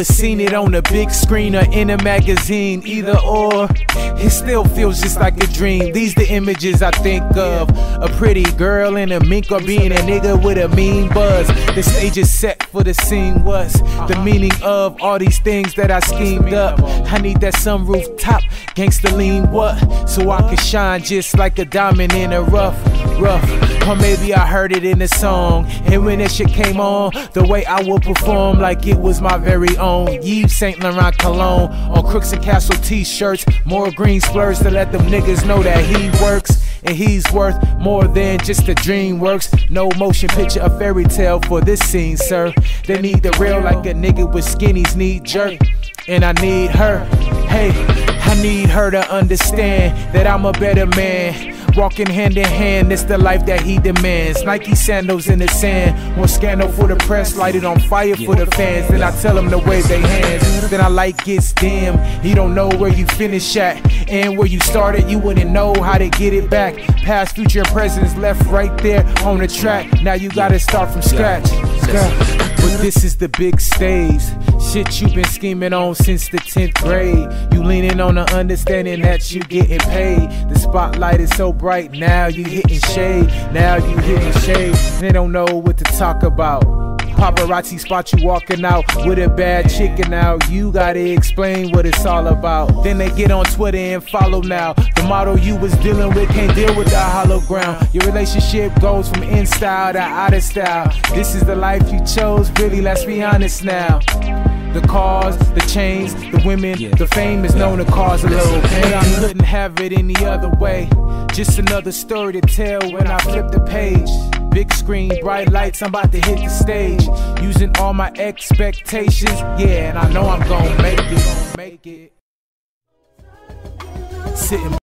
could've seen it on a big screen or in a magazine. Either or, it still feels just like a dream. These the images I think of: a pretty girl in a mink, or being a nigga with a mean buzz. The stage is set for the scene. What's the meaning of all these things that I schemed up? I need that sunroof top, gangsta lean what? So I can shine just like a diamond in a rough. Or maybe I heard it in a song, and when that shit came on, the way I would perform like it was my very own Yves Saint Laurent cologne on Crooks and Castle t-shirts. More green splurs to let them niggas know that he works, and he's worth more than just a dream works. No motion picture, a fairy tale for this scene, sir. They need the real like a nigga with skinnies need jerk. And I need her, hey, I need her to understand that I'm a better man. Walking hand in hand, it's the life that he demands. Nike sandals in the sand, more scandal for the press, light it on fire for the fans. Then I tell them to wave their hands. Then I light gets dim. You don't know where you finish at, and where you started, you wouldn't know how to get it back. Past, future, and presence left right there on the track. Now you gotta start from scratch. But this is the big stage, shit you've been scheming on since the 10th grade. You leaning on the understanding that you getting paid. The spotlight is so bright, now you hitting shade. Now you hitting shade, they don't know what to talk about. Paparazzi spot you walking out with a bad chick, and now you gotta explain what it's all about. Then they get on Twitter and follow now. The model you was dealing with can't deal with the hollow ground. Your relationship goes from in style to out of style. This is the life you chose, really, let's be honest now. The cars, the chains, the women, the fame is known to cause a little pain. I couldn't have it any other way. Just another story to tell when I flip the page. Big screen, bright lights, I'm about to hit the stage. Using all my expectations, yeah, and I know I'm gonna make it. Sitting